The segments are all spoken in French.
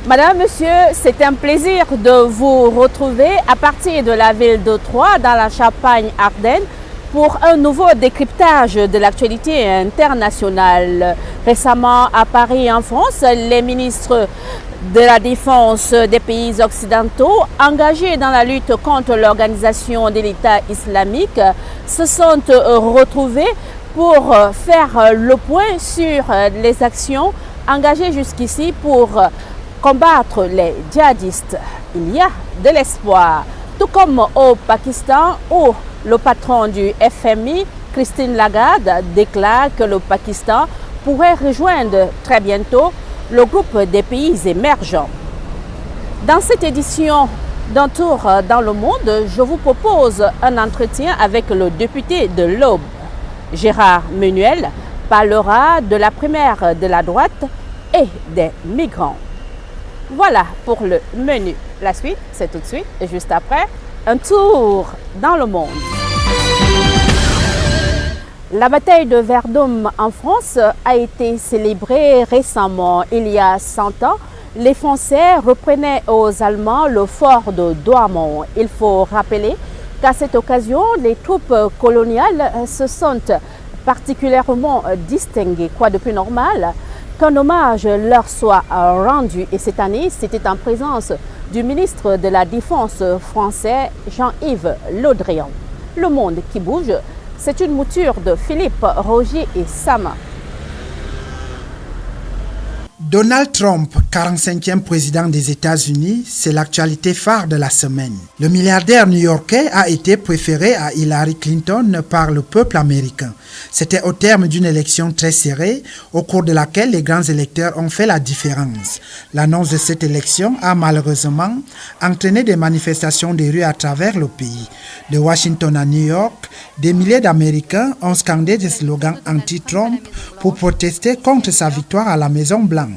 Madame, Monsieur, c'est un plaisir de vous retrouver à partir de la ville de Troyes dans la Champagne-Ardenne pour un nouveau décryptage de l'actualité internationale. Récemment à Paris, en France, les ministres de la Défense des pays occidentaux engagés dans la lutte contre l'organisation de l'État islamique se sont retrouvés pour faire le point sur les actions engagées jusqu'ici pour combattre les djihadistes. Il y a de l'espoir, tout comme au Pakistan où le patron du FMI, Christine Lagarde, déclare que le Pakistan pourrait rejoindre très bientôt le groupe des pays émergents. Dans cette édition d'un tour dans le monde, je vous propose un entretien avec le député de l'Aube. Gérard Menuel parlera de la primaire de la droite et des migrants. Voilà pour le menu. La suite, c'est tout de suite et juste après, un tour dans le monde. La bataille de Verdun en France a été célébrée récemment. Il y a 100 ans, les Français reprenaient aux Allemands le fort de Douaumont. Il faut rappeler qu'à cette occasion, les troupes coloniales se sont particulièrement distinguées. Quoi de plus normal qu'un hommage leur soit rendu. Et cette année, c'était en présence du ministre de la Défense français, Jean-Yves Le Drian. Le monde qui bouge, c'est une mouture de Philippe Roger et Sama. Donald Trump, 45e président des États-Unis, c'est l'actualité phare de la semaine. Le milliardaire new-yorkais a été préféré à Hillary Clinton par le peuple américain. C'était au terme d'une élection très serrée, au cours de laquelle les grands électeurs ont fait la différence. L'annonce de cette élection a malheureusement entraîné des manifestations des rues à travers le pays. De Washington à New York, des milliers d'Américains ont scandé des slogans anti-Trump pour protester contre sa victoire à la Maison-Blanche.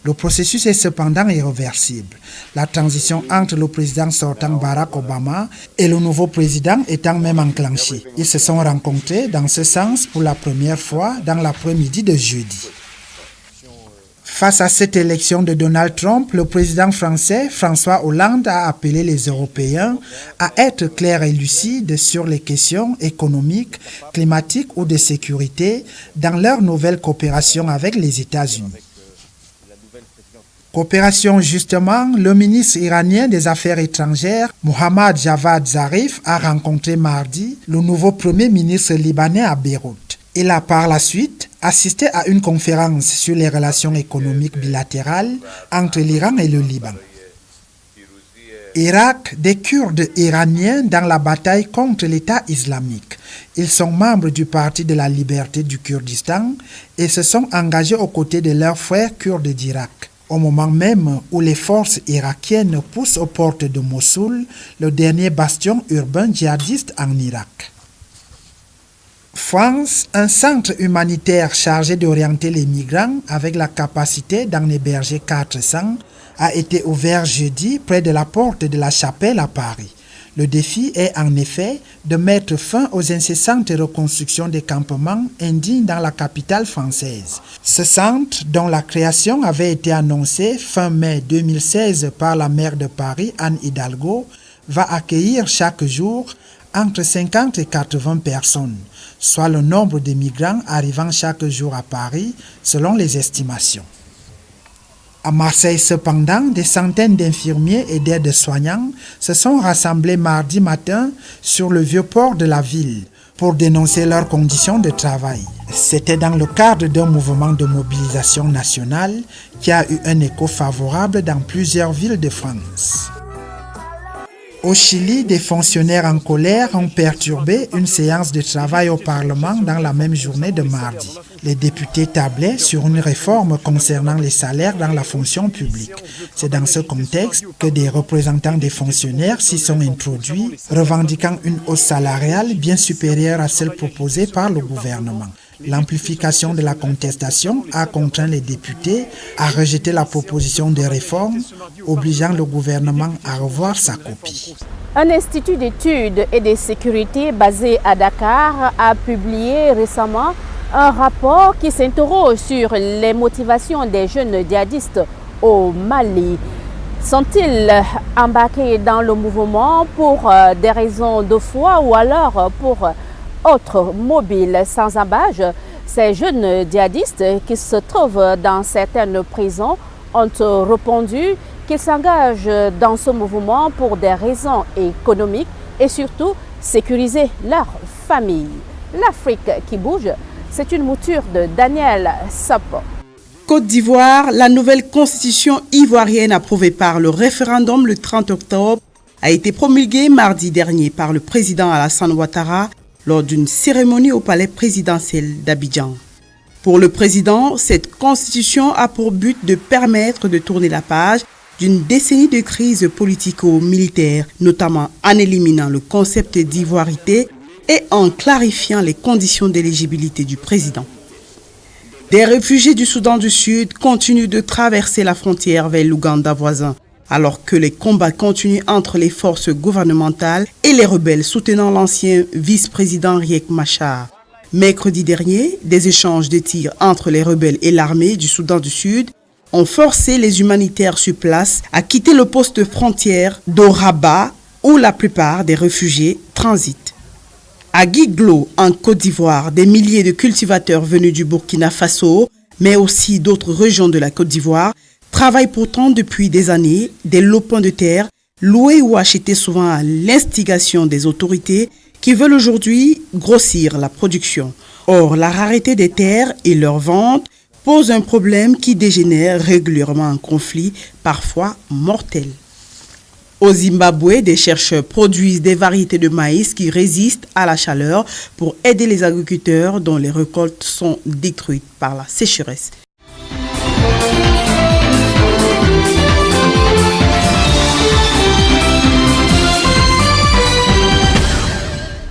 Le processus est cependant irréversible. La transition entre le président sortant Barack Obama et le nouveau président étant même enclenchée. Ils se sont rencontrés dans ce sens pour la première fois dans l'après-midi de jeudi. Face à cette élection de Donald Trump, le président français François Hollande a appelé les Européens à être clairs et lucides sur les questions économiques, climatiques ou de sécurité dans leur nouvelle coopération avec les États-Unis. Coopération justement, le ministre iranien des Affaires étrangères, Mohammad Javad Zarif, a rencontré mardi le nouveau premier ministre libanais à Beyrouth. Il a par la suite assisté à une conférence sur les relations économiques bilatérales entre l'Iran et le Liban. Irak, des Kurdes iraniens dans la bataille contre l'État islamique. Ils sont membres du Parti de la liberté du Kurdistan et se sont engagés aux côtés de leurs frères kurdes d'Irak. Au moment même où les forces irakiennes poussent aux portes de Mossoul, le dernier bastion urbain djihadiste en Irak. France, un centre humanitaire chargé d'orienter les migrants avec la capacité d'en héberger 400, a été ouvert jeudi près de la porte de la Chapelle à Paris. Le défi est en effet de mettre fin aux incessantes reconstructions des campements indignes dans la capitale française. Ce centre, dont la création avait été annoncée fin mai 2016 par la maire de Paris, Anne Hidalgo, va accueillir chaque jour entre 50 et 80 personnes, soit le nombre de migrants arrivant chaque jour à Paris selon les estimations. À Marseille cependant, des centaines d'infirmiers et d'aides-soignants se sont rassemblés mardi matin sur le vieux port de la ville pour dénoncer leurs conditions de travail. C'était dans le cadre d'un mouvement de mobilisation nationale qui a eu un écho favorable dans plusieurs villes de France. Au Chili, des fonctionnaires en colère ont perturbé une séance de travail au Parlement dans la même journée de mardi. Les députés tablaient sur une réforme concernant les salaires dans la fonction publique. C'est dans ce contexte que des représentants des fonctionnaires s'y sont introduits, revendiquant une hausse salariale bien supérieure à celle proposée par le gouvernement. L'amplification de la contestation a contraint les députés à rejeter la proposition de réforme, obligeant le gouvernement à revoir sa copie. Un institut d'études et de sécurité basé à Dakar a publié récemment un rapport qui s'interroge sur les motivations des jeunes djihadistes au Mali. Sont-ils embarqués dans le mouvement pour des raisons de foi ou alors pour autres mobiles sans embâche? Ces jeunes djihadistes qui se trouvent dans certaines prisons ont répondu qu'ils s'engagent dans ce mouvement pour des raisons économiques et surtout sécuriser leur famille. L'Afrique qui bouge, c'est une mouture de Daniel Sapo. Côte d'Ivoire, la nouvelle constitution ivoirienne approuvée par le référendum le 30 octobre a été promulguée mardi dernier par le président Alassane Ouattara lors d'une cérémonie au palais présidentiel d'Abidjan. Pour le président, cette constitution a pour but de permettre de tourner la page d'une décennie de crise politico-militaire, notamment en éliminant le concept d'ivoirité et en clarifiant les conditions d'éligibilité du président. Des réfugiés du Soudan du Sud continuent de traverser la frontière vers l'Ouganda voisin, alors que les combats continuent entre les forces gouvernementales et les rebelles soutenant l'ancien vice-président Riek Machar. Mercredi dernier, des échanges de tirs entre les rebelles et l'armée du Soudan du Sud ont forcé les humanitaires sur place à quitter le poste frontière d'Oraba, où la plupart des réfugiés transitent. À Guiglo, en Côte d'Ivoire, des milliers de cultivateurs venus du Burkina Faso, mais aussi d'autres régions de la Côte d'Ivoire, travaillent pourtant depuis des années des lopins de terre, loués ou achetés souvent à l'instigation des autorités qui veulent aujourd'hui grossir la production. Or, la rareté des terres et leur vente pose un problème qui dégénère régulièrement en conflit, parfois mortel. Au Zimbabwe, des chercheurs produisent des variétés de maïs qui résistent à la chaleur pour aider les agriculteurs dont les récoltes sont détruites par la sécheresse.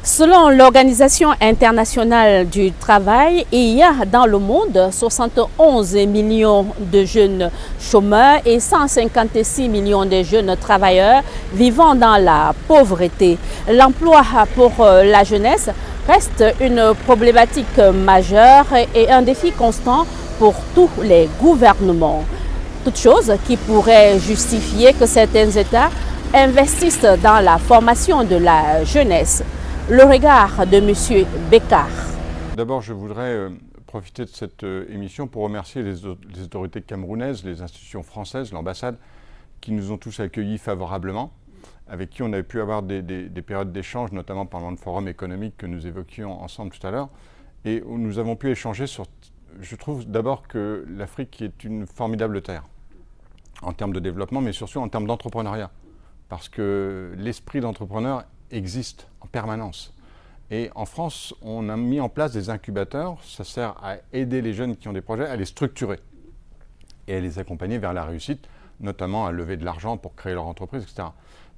Selon l'Organisation internationale du travail, il y a dans le monde 71 millions de jeunes chômeurs et 156 millions de jeunes travailleurs vivant dans la pauvreté. L'emploi pour la jeunesse reste une problématique majeure et un défi constant pour tous les gouvernements. Toute chose qui pourrait justifier que certains États investissent dans la formation de la jeunesse. Le regard de M. Bécard. D'abord, je voudrais profiter de cette émission pour remercier les autorités camerounaises, les institutions françaises, l'ambassade, qui nous ont tous accueillis favorablement, avec qui on avait pu avoir des périodes d'échange, notamment pendant le forum économique que nous évoquions ensemble tout à l'heure, et où nous avons pu échanger sur... Je trouve d'abord que l'Afrique est une formidable terre, en termes de développement, mais surtout en termes d'entrepreneuriat, parce que l'esprit d'entrepreneur existe en permanence. Et en France, on a mis en place des incubateurs. Ça sert à aider les jeunes qui ont des projets, à les structurer et à les accompagner vers la réussite, notamment à lever de l'argent pour créer leur entreprise, etc.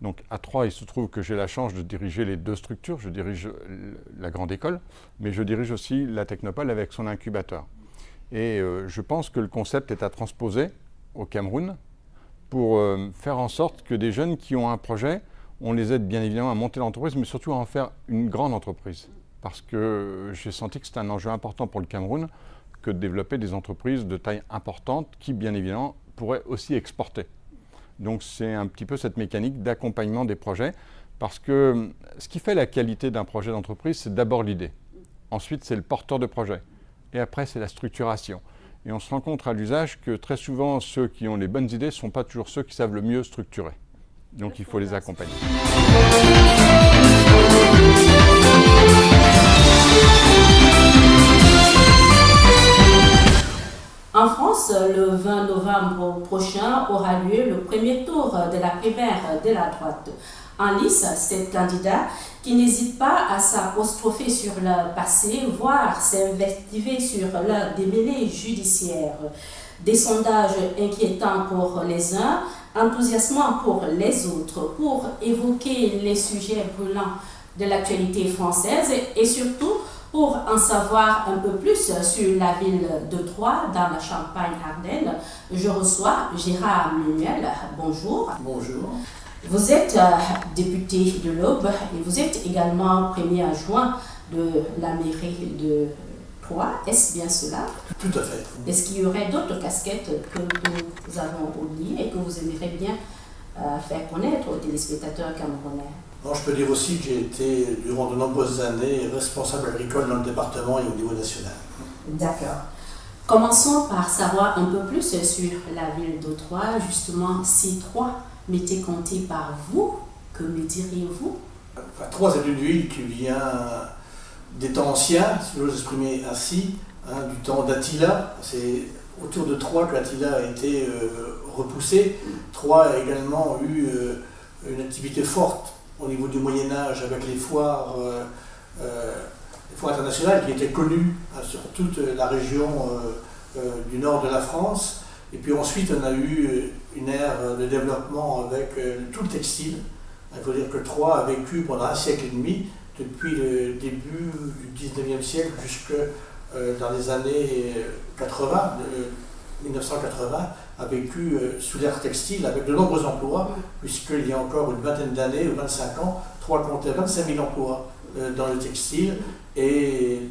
Donc à Troyes, il se trouve que j'ai la chance de diriger les deux structures. Je dirige la grande école, mais je dirige aussi la Technopole avec son incubateur. Et je pense que le concept est à transposer au Cameroun pour faire en sorte que des jeunes qui ont un projet, on les aide bien évidemment à monter l'entreprise, mais surtout à en faire une grande entreprise. Parce que j'ai senti que c'était un enjeu important pour le Cameroun que de développer des entreprises de taille importante qui, bien évidemment, pourraient aussi exporter. Donc c'est un petit peu cette mécanique d'accompagnement des projets, parce que ce qui fait la qualité d'un projet d'entreprise, c'est d'abord l'idée. Ensuite, c'est le porteur de projet. Et après, c'est la structuration. Et on se rend compte à l'usage que très souvent, ceux qui ont les bonnes idées ne sont pas toujours ceux qui savent le mieux structurer. Donc il faut les accompagner. En France, le 20 novembre prochain aura lieu le premier tour de la primaire de la droite. En lice, 7 candidats qui n'hésitent pas à s'apostropher sur leur passé, voire s'invectiver sur leur démêlés judiciaire. Des sondages inquiétants pour les uns, enthousiasmants pour les autres, pour évoquer les sujets brûlants de l'actualité française et surtout pour en savoir un peu plus sur la ville de Troyes dans la Champagne-Ardenne. Je reçois Gérard Menuel. Bonjour. Bonjour. Vous êtes député de l'Aube et vous êtes également premier adjoint de la mairie de Troyes, est-ce bien cela? Tout à fait. Est-ce qu'il y aurait d'autres casquettes que nous avons oubliées et que vous aimeriez bien faire connaître aux téléspectateurs camerounais? Alors, je peux dire aussi que j'ai été, durant de nombreuses années, responsable agricole dans le département et au niveau national. D'accord. Commençons par savoir un peu plus sur la ville de Troyes. Justement, si Troyes m'était comptée par vous, que me diriez-vous? Enfin, Troyes est une ville qui vient des temps anciens, si j'ose exprimer ainsi, du temps d'Attila. C'est autour de Troyes qu'Attila a été repoussé. Troyes a également eu une activité forte au niveau du Moyen-Âge avec les foires internationales qui étaient connues sur toute la région du nord de la France. Et puis ensuite, on a eu une ère de développement avec tout le textile. Il faut dire que Troyes a vécu pendant un siècle et demi, depuis le début du 19e siècle jusque dans les années 80, 1980, a vécu sous l'ère textile avec de nombreux emplois, puisqu'il y a encore une vingtaine d'années, ou 25 ans, Troyes comptait 25 000 emplois dans le textile, et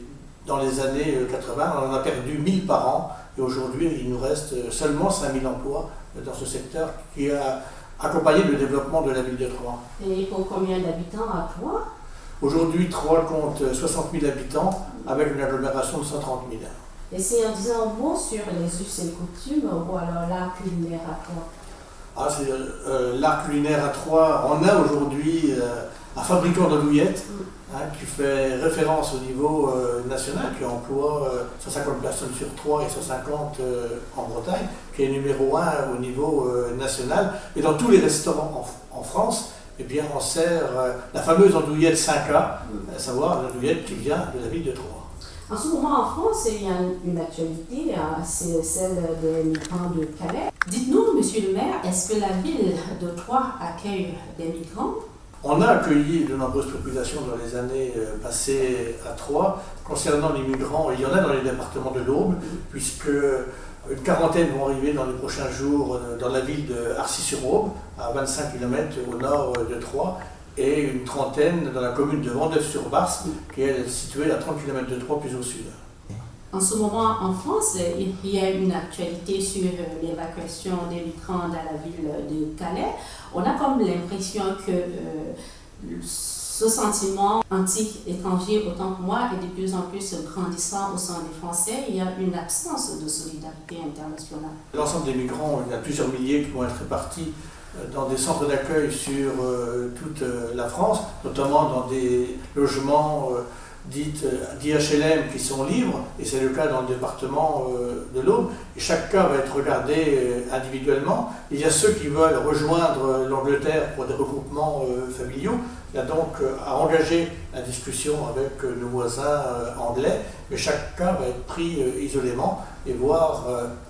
dans les années 80, on en a perdu 1000 par an, et aujourd'hui, il nous reste seulement 5000 emplois dans ce secteur qui a accompagné le développement de la ville de Troyes. Et pour combien d'habitants à Troyes? Aujourd'hui, Troyes compte 60 000 habitants avec une agglomération de 130 000. Et c'est en disant un mot sur les us et coutumes ou alors l'art culinaire à Troyes? L'art culinaire à Troyes, on a aujourd'hui un fabricant d'andouillettes qui fait référence au niveau national, qui emploie 150 personnes sur Troyes et 150 en Bretagne, qui est numéro 1 au niveau national. Et dans tous les restaurants en France, eh bien, on sert la fameuse andouillette 5A, à savoir l'andouillette qui vient de la ville de Troyes. En ce moment en France, il y a une actualité, c'est celle des migrants de Calais. Dites-nous, monsieur le maire, est-ce que la ville de Troyes accueille des migrants? On a accueilli de nombreuses populations dans les années passées à Troyes. Concernant les migrants, il y en a dans les départements de l'Aube, puisque une quarantaine vont arriver dans les prochains jours dans la ville de Arcis-sur-Aube, à 25 km au nord de Troyes, et une trentaine dans la commune de Vendœuvre-sur-Barse, qui est située à 30 km de Troyes plus au sud. En ce moment en France, il y a une actualité sur l'évacuation des migrants dans la ville de Calais. On a comme l'impression que ce sentiment anti-étranger, autant que moi, est de plus en plus grandissant au sein des Français. Il y a une absence de solidarité internationale. L'ensemble des migrants, il y a plusieurs milliers qui vont être répartis dans des centres d'accueil sur toute la France, notamment dans des logements dits HLM qui sont libres, et c'est le cas dans le département de l'Aube, et chaque cas va être regardé individuellement. Il y a ceux qui veulent rejoindre l'Angleterre pour des regroupements familiaux. Il y a donc à engager la discussion avec nos voisins anglais, mais chaque cas va être pris isolément et voir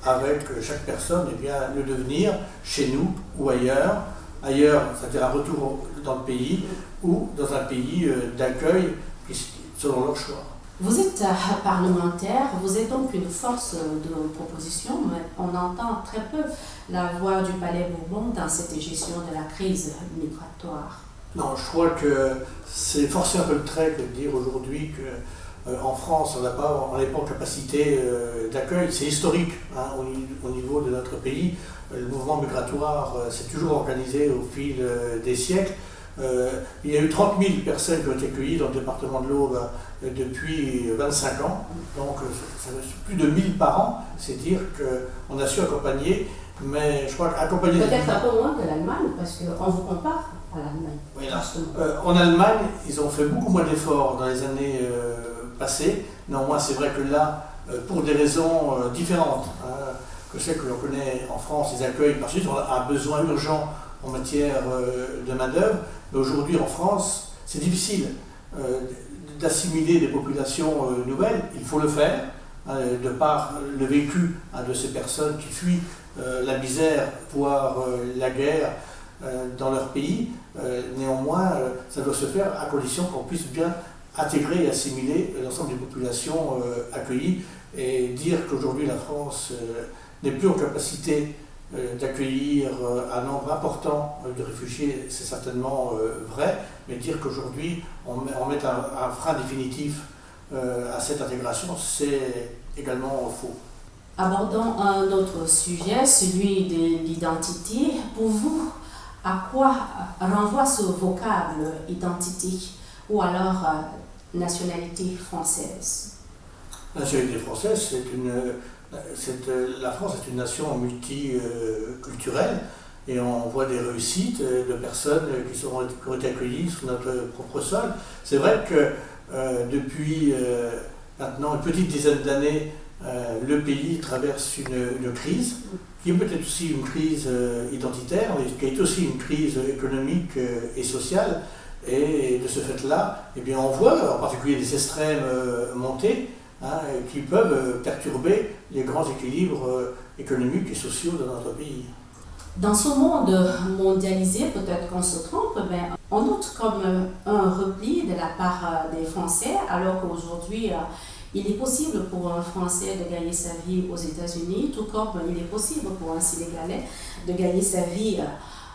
avec chaque personne eh bien, le devenir chez nous ou ailleurs, c'est-à-dire un retour dans le pays ou dans un pays d'accueil selon leur choix. Vous êtes parlementaire, vous êtes donc une force de proposition, mais on entend très peu la voix du Palais Bourbon dans cette gestion de la crise migratoire. Non, je crois que c'est forcer un peu le trait de dire aujourd'hui qu'en France, on n'est pas en capacité d'accueil. C'est historique au niveau de notre pays. Le mouvement migratoire s'est toujours organisé au fil des siècles. Il y a eu 30 000 personnes qui ont été accueillies dans le département de l'Aube depuis 25 ans, donc ça fait plus de 1000 par an, c'est dire qu'on a su accompagner, mais je crois qu'accompagner... Peut-être un peu moins que l'Allemagne, parce qu'on vous compare à l'Allemagne. Oui, en Allemagne, ils ont fait beaucoup moins d'efforts dans les années passées, néanmoins c'est vrai que là, pour des raisons différentes, que celles que l'on connaît en France, ils accueillent, parce qu'ils ont un besoin urgent en matière de main-d'œuvre. Mais aujourd'hui en France, c'est difficile d'assimiler des populations nouvelles. Il faut le faire, de par le vécu de ces personnes qui fuient la misère, voire la guerre dans leur pays. Néanmoins, ça doit se faire à condition qu'on puisse bien intégrer et assimiler l'ensemble des populations accueillies. Et dire qu'aujourd'hui la France n'est plus en capacité d'accueillir un nombre important de réfugiés, c'est certainement vrai, mais dire qu'aujourd'hui on met un frein définitif à cette intégration, c'est également faux. Abordons un autre sujet, celui de l'identité. Pour vous, à quoi renvoie ce vocable identité ou alors nationalité française? La nationalité française, la France est une nation multiculturelle et on voit des réussites de personnes qui ont été accueillies sur notre propre sol. C'est vrai que depuis maintenant une petite dizaine d'années, le pays traverse une crise, qui est peut-être aussi une crise identitaire, mais qui est aussi une crise économique et sociale. Et de ce fait-là, eh bien, on voit en particulier des extrêmes monter, qui peuvent perturber les grands équilibres économiques et sociaux de notre pays. Dans ce monde mondialisé, peut-être qu'on se trompe, mais on note comme un repli de la part des Français, alors qu'aujourd'hui, il est possible pour un Français de gagner sa vie aux États-Unis, tout comme il est possible pour un Sénégalais de gagner sa vie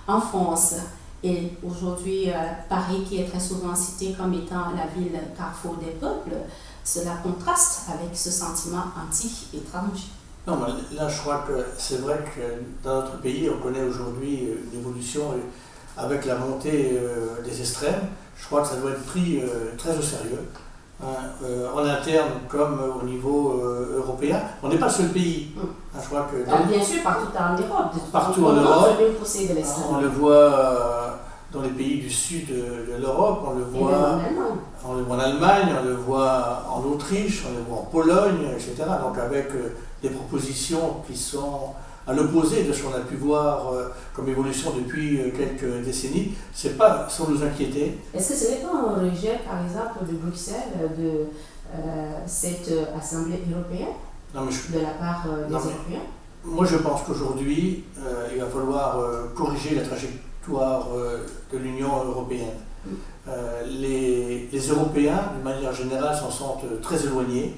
en France. Et aujourd'hui, Paris, qui est très souvent cité comme étant la ville carrefour des peuples, cela contraste avec ce sentiment anti-étranger. Non, mais là, je crois que c'est vrai que dans notre pays, on connaît aujourd'hui une évolution avec la montée des extrêmes. Je crois que ça doit être pris très au sérieux, en interne comme au niveau européen. On n'est pas le seul pays. Je crois que bien sûr, partout en Europe. Partout en Europe, on le voit dans les pays du sud de l'Europe, on le voit en Allemagne, on le voit en Autriche, on le voit en Pologne, etc. Donc avec des propositions qui sont à l'opposé de ce qu'on a pu voir comme évolution depuis quelques décennies, c'est pas sans nous inquiéter. Est-ce que ce n'est pas un rejet, par exemple, de Bruxelles, de cette Assemblée européenne, de la part des Européens? Moi, je pense qu'aujourd'hui, il va falloir corriger la trajectoire de l'Union européenne. Les Européens, d'une manière générale, s'en sentent très éloignés.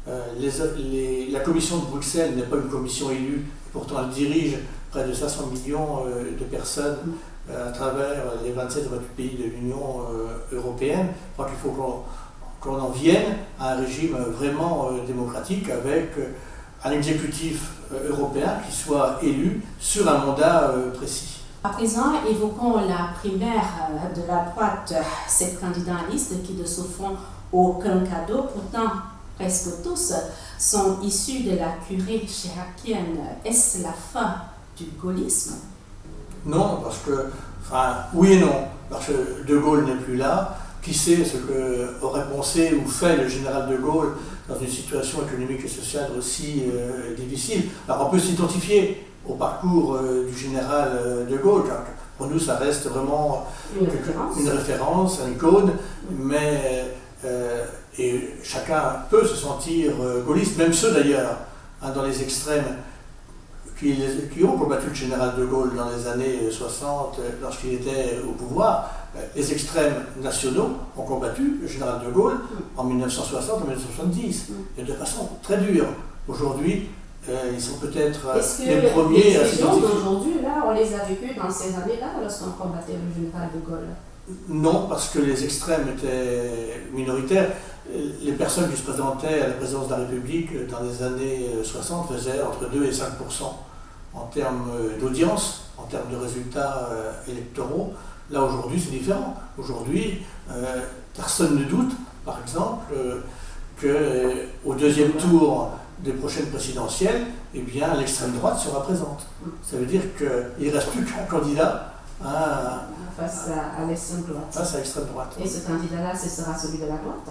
La commission de Bruxelles n'est pas une commission élue, pourtant elle dirige près de 500 millions de personnes à travers les 27 ou 28 pays de l'Union européenne. Je crois qu'il faut qu'on en vienne à un régime vraiment démocratique avec un exécutif européen qui soit élu sur un mandat précis. À présent, évoquons la primaire de la droite, cette candidat à liste qui ne se font aucun cadeau, pourtant presque tous sont issus de la curée chiracienne. Est-ce la fin du gaullisme? Non, parce que, oui et non, parce que De Gaulle n'est plus là. Qui sait ce qu'aurait pensé ou fait le général de Gaulle dans une situation économique et sociale aussi difficile. Alors on peut s'identifier au parcours du général de Gaulle, car pour nous ça reste vraiment une référence, une icône, mais et chacun peut se sentir gaulliste, même ceux d'ailleurs, dans les extrêmes, qui ont combattu le général de Gaulle dans les années 60 lorsqu'il était au pouvoir. Les extrêmes nationaux ont combattu le général de Gaulle en 1960 et 1970, et de façon très dure. Aujourd'hui, ils sont peut-être les premiers à s'identifier. D'aujourd'hui, là, on les a vécus dans ces années-là, lorsqu'on combattait le général de Gaulle? Non, parce que les extrêmes étaient minoritaires. Les personnes qui se présentaient à la présidence de la République dans les années 60 faisaient entre 2 et 5% en termes d'audience, en termes de résultats électoraux. Là, aujourd'hui, c'est différent. Aujourd'hui, personne ne doute, par exemple, qu'au deuxième tour des prochaines présidentielles, eh bien, l'extrême droite sera présente. Ça veut dire qu'il ne reste plus qu'un candidat face à l'extrême droite. Face à l'extrême droite. Et ce candidat-là, ce sera celui de la droite?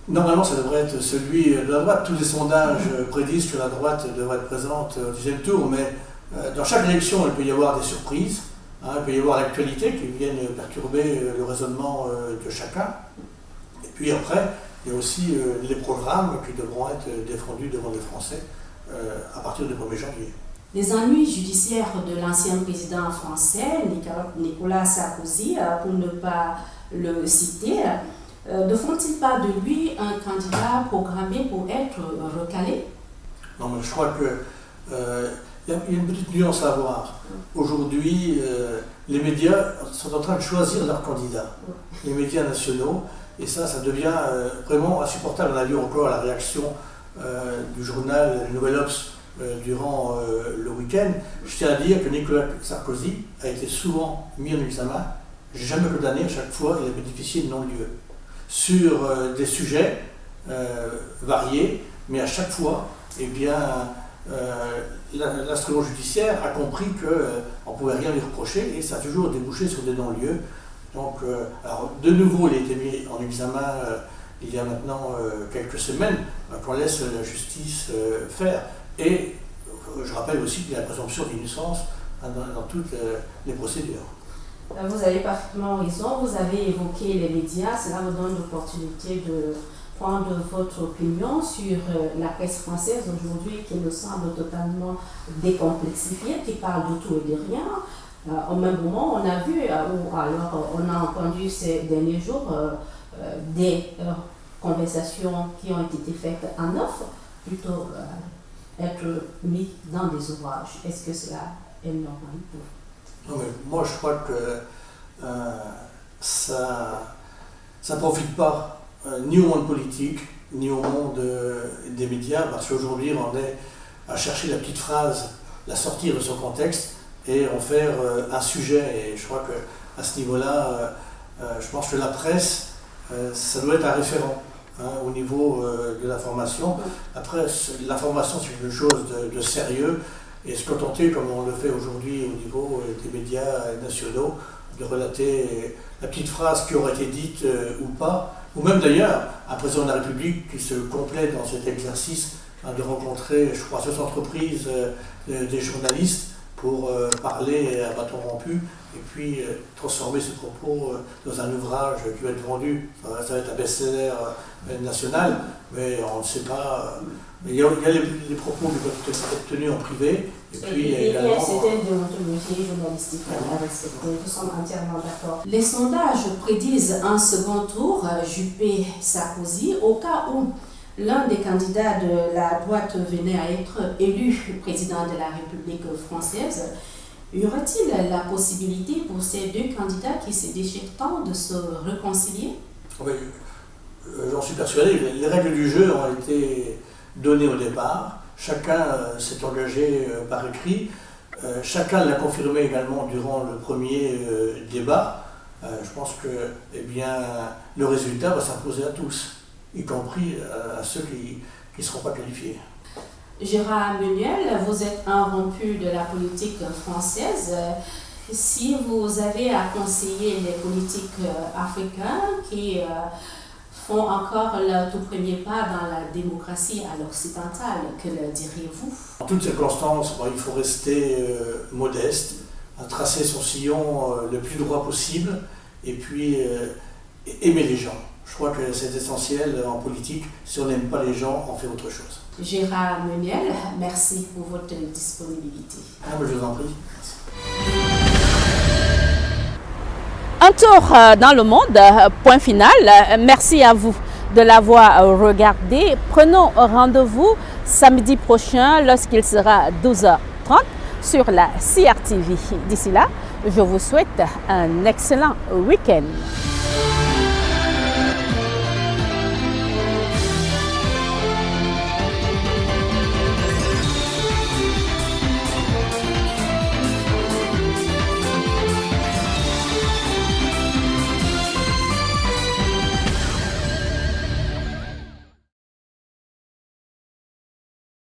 Normalement, ça devrait être celui de la droite. Tous les sondages prédisent que la droite devrait être présente au deuxième tour, mais dans chaque élection, il peut y avoir des surprises. Il peut y avoir l'actualité qui vienne perturber le raisonnement de chacun. Et puis après, il y a aussi les programmes qui devront être défendus devant les Français à partir du 1er janvier. Les ennuis judiciaires de l'ancien président français, Nicolas Sarkozy, pour ne pas le citer, ne font-ils pas de lui un candidat programmé pour être recalé? Non, mais je crois que il y a une petite nuance à avoir. Aujourd'hui, les médias sont en train de choisir leurs candidats. Les médias nationaux, Et ça devient vraiment insupportable. On a vu encore la réaction du journal Nouvel Obs durant le week-end. Je tiens à dire que Nicolas Sarkozy a été souvent mis en examen. Je n'ai jamais condamné, à chaque fois il a bénéficié de non-lieu sur des sujets variés, mais à chaque fois, eh bien, l'instrument judiciaire a compris qu'on ne pouvait rien lui reprocher et ça a toujours débouché sur des non-lieux. Donc, alors, de nouveau, il a été mis en examen il y a maintenant quelques semaines, qu'on laisse la justice faire. Et je rappelle aussi qu'il y a la présomption d'innocence dans toutes les procédures. Vous avez parfaitement raison, vous avez évoqué les médias, cela vous donne l'opportunité de prendre votre opinion sur la presse française aujourd'hui qui nous semble totalement décomplexifiée, qui parle de tout et de rien. Au même moment, on a vu, ou alors on a entendu ces derniers jours des conversations qui ont été faites en off, plutôt être mis dans des ouvrages. Est-ce que cela est normal pour vous? Non, mais moi je crois que ça ne profite pas ni au monde politique, ni au monde des médias, parce qu'aujourd'hui on est à chercher la petite phrase, la sortir de son contexte et en faire un sujet. Et je crois qu'à ce niveau-là, je pense que la presse, ça doit être un référent au niveau de l'information. Après, l'information c'est quelque chose de sérieux. Et se contenter, comme on le fait aujourd'hui au niveau des médias nationaux, de relater la petite phrase qui aurait été dite ou pas, ou même d'ailleurs un président de la République qui se complaît dans cet exercice de rencontrer, je crois, 6 entreprises, des journalistes pour parler à bâton rompu et puis transformer ses propos dans un ouvrage qui va être vendu. Ça va être un best-seller national, mais on ne sait pas. Il y a les propos qui peuvent être tenus en privé. Et puis, il y a une certaine déontologie journalistique à respecter. Nous sommes entièrement d'accord. Les sondages prédisent un second tour, Juppé-Sarkozy, au cas où l'un des candidats de la droite venait à être élu président de la République française. Y aurait-il la possibilité pour ces deux candidats qui se déchirent tant de se réconcilier? Oui, j'en suis persuadé. Les règles du jeu ont été données au départ. Chacun s'est engagé par écrit. Chacun l'a confirmé également durant le premier débat. Je pense que le résultat va s'imposer à tous, y compris à ceux qui ne seront pas qualifiés. Gérard Muniel, vous êtes un rompu de la politique française. Si vous avez à conseiller les politiques africains qui font encore le tout premier pas dans la démocratie à l'occidentale, que le diriez-vous? En toutes circonstances, il faut rester modeste, tracer son sillon le plus droit possible et puis aimer les gens. Je crois que c'est essentiel en politique. Si on n'aime pas les gens, on fait autre chose. Gérard Muniel, merci pour votre disponibilité. Je vous en prie. Un tour dans le monde, point final. Merci à vous de l'avoir regardé. Prenons rendez-vous samedi prochain lorsqu'il sera 12h30 sur la CRTV. D'ici là, je vous souhaite un excellent week-end.